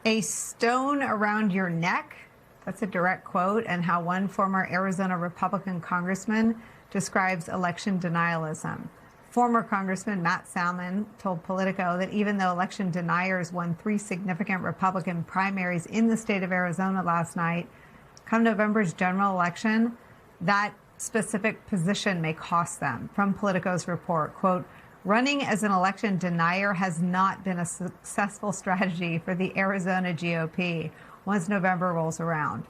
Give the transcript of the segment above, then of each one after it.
A stone around your neck. That's a direct quote, and how one former Arizona Republican congressman describes election denialism. Former Congressman Matt Salmon told Politico that even though election deniers won 3 significant Republican primaries in the state of Arizona last night, come November's general election, that specific position may cost them. From Politico's report, quote, running as an election denier has not been a successful strategy for the Arizona GOP once November rolls around.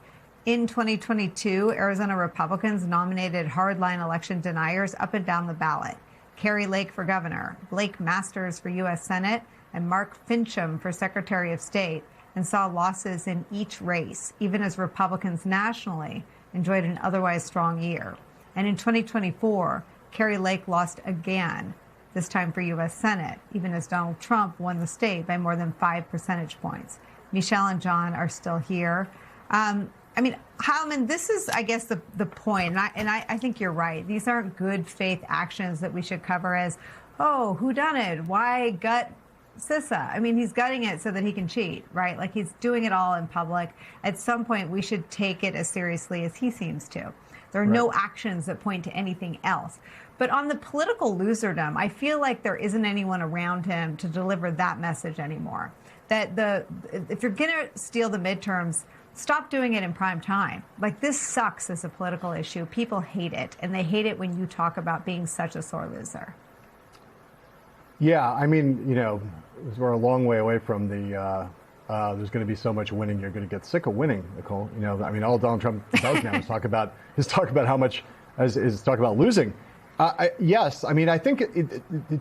In 2022, Arizona Republicans nominated hardline election deniers up and down the ballot. Kari Lake for governor, Blake Masters for U.S. Senate, and Mark Fincham for Secretary of State, and saw losses in each race, even as Republicans nationally enjoyed an otherwise strong year. And in 2024, Kari Lake lost again, this time for U.S. Senate, even as Donald Trump won the state by more than 5 percentage points. Michelle and John are still here. I mean, Heilemann, this is, I guess, the point. And I think you're right. These aren't good faith actions that we should cover as, oh, who done it? Why gut Sissa? I mean, he's gutting it so that he can cheat, right? Like, he's doing it all in public. At some point, we should take it as seriously as he seems to. There are no actions that point to anything else. But on the political loserdom, I feel like there isn't anyone around him to deliver that message anymore. That if you're going to steal the midterms, stop doing it in prime time. Like, this sucks as a political issue. People hate it, and they hate it when you talk about being such a sore loser. Yeah, I mean, you know, we're a long way away from the there's going to be so much winning, you're going to get sick of winning, Nicole. You know, I mean, all Donald Trump does now is talk about how much is talk about losing. Yes, I mean, I think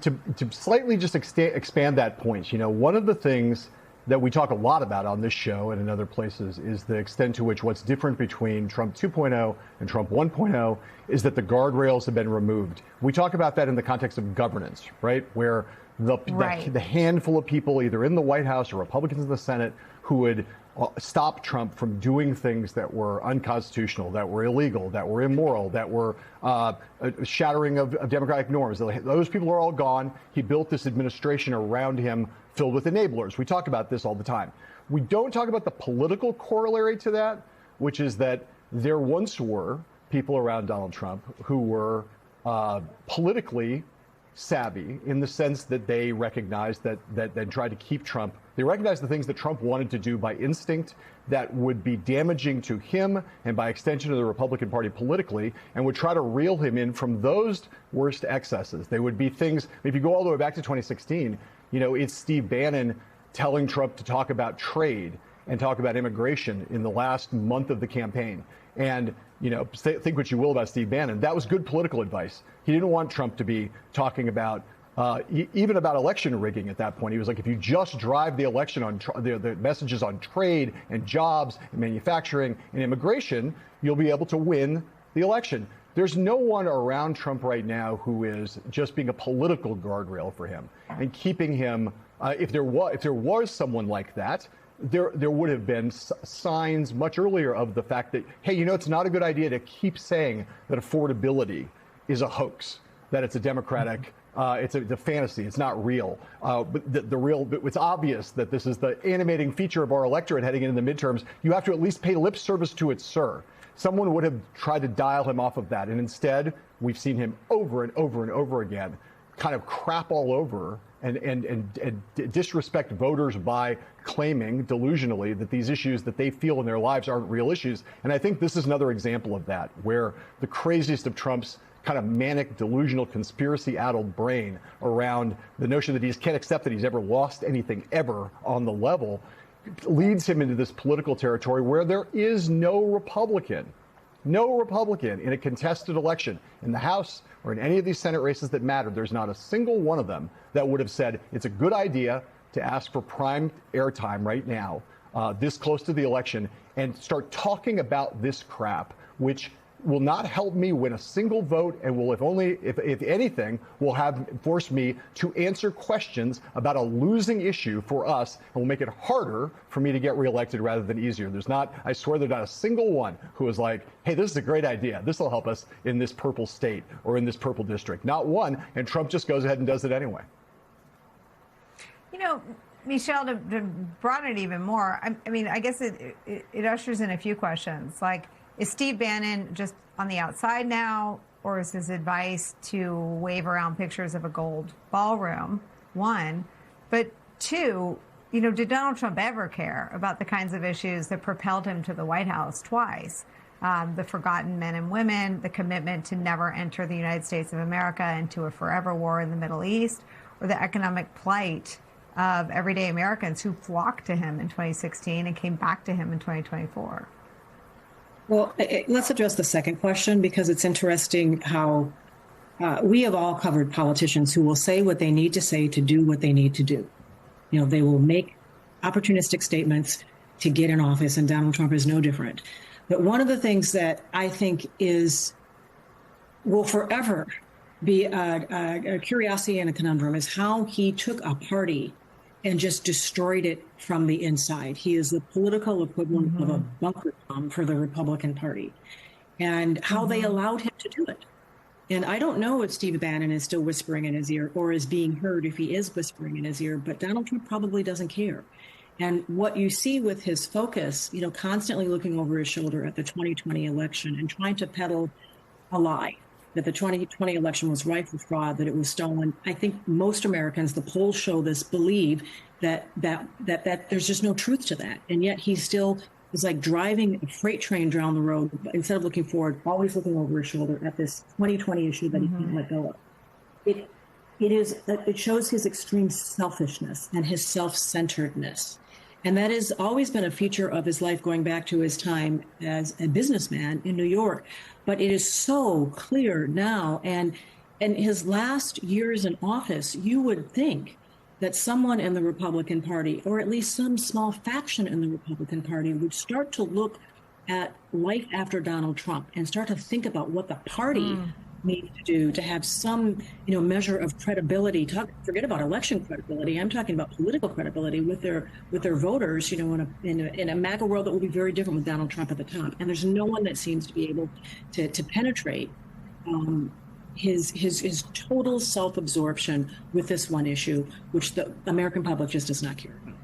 to slightly just expand that point, you know, one of the things that we talk a lot about on this show and in other places is the extent to which what's different between Trump 2.0 and Trump 1.0 is that the guardrails have been removed. We talk about that in the context of governance, right? Where the handful of people either in the White House or Republicans in the Senate who would stop Trump from doing things that were unconstitutional, that were illegal, that were immoral, that were shattering of democratic norms. Those people are all gone. He built this administration around him filled with enablers. We talk about this all the time. We don't talk about the political corollary to that, which is that there once were people around Donald Trump who were politically savvy in the sense that they recognized that tried to keep Trump. They recognized the things that Trump wanted to do by instinct that would be damaging to him and by extension to the Republican Party politically, and would try to reel him in from those worst excesses. They would be things, if you go all the way back to 2016, you know, it's Steve Bannon telling Trump to talk about trade and talk about immigration in the last month of the campaign. And, you know, think what you will about Steve Bannon. That was good political advice. He didn't want Trump to be talking about even about election rigging at that point. He was like, if you just drive the election on the messages on trade and jobs and manufacturing and immigration, you'll be able to win the election. There's no one around Trump right now who is just being a political guardrail for him and keeping him. If there was someone like that, there would have been signs much earlier of the fact that, hey, you know, it's not a good idea to keep saying that affordability is a hoax, that it's a Democratic, it's a fantasy, it's not real. But it's obvious that this is the animating feature of our electorate heading into the midterms. You have to at least pay lip service to it, sir. Someone would have tried to dial him off of that. And instead, we've seen him over and over and over again kind of crap all over and disrespect voters by claiming delusionally that these issues that they feel in their lives aren't real issues. And I think this is another example of that, where the craziest of Trump's kind of manic, delusional, conspiracy-addled brain around the notion that he just can't accept that he's ever lost anything ever on the level leads him into this political territory where there is no Republican in a contested election in the House or in any of these Senate races that matter. There's not a single one of them that would have said it's a good idea to ask for prime airtime right now, this close to the election, and start talking about this crap, which will not help me win a single vote and will, if anything, will force me to answer questions about a losing issue for us and will make it harder for me to get reelected rather than easier. I swear there's not a single one who is like, hey, this is a great idea. This will help us in this purple state or in this purple district. Not one. And Trump just goes ahead and does it anyway. You know, Michelle, to broaden it even more, I mean, I guess it ushers in a few questions. Like, is Steve Bannon just on the outside now, or is his advice to wave around pictures of a gold ballroom? One. But two, did Donald Trump ever care about the kinds of issues that propelled him to the White House twice? The forgotten men and women, the commitment to never enter the United States of America into a forever war in the Middle East, or the economic plight of everyday Americans who flocked to him in 2016 and came back to him in 2024? Well, let's address the second question, because it's interesting how we have all covered politicians who will say what they need to say to do what they need to do. They will make opportunistic statements to get in office, and Donald Trump is no different. But one of the things that I think will forever be a curiosity and a conundrum is how he took a party and just destroyed it from the inside. He is the political equivalent of a bunker bomb for the Republican Party, and how they allowed him to do it. And I don't know if Steve Bannon is still whispering in his ear or is being heard if he is whispering in his ear, but Donald Trump probably doesn't care. And what you see with his focus, constantly looking over his shoulder at the 2020 election and trying to peddle a lie that the 2020 election was rife with fraud, that it was stolen. I think most Americans, the polls show this, believe that there's just no truth to that. And yet he still is like driving a freight train down the road, but instead of looking forward, always looking over his shoulder at this 2020 issue that he can't let go of. It shows his extreme selfishness and his self-centeredness. And that has always been a feature of his life, going back to his time as a businessman in New York. But it is so clear now. And in his last years in office, you would think that someone in the Republican Party, or at least some small faction in the Republican Party, would start to look at life after Donald Trump and start to think about what the party needs to do to have some, measure of credibility. Forget about election credibility. I'm talking about political credibility with their voters. In a MAGA world that will be very different with Donald Trump at the top. And there's no one that seems to be able to penetrate his total self-absorption with this one issue, which the American public just does not care about.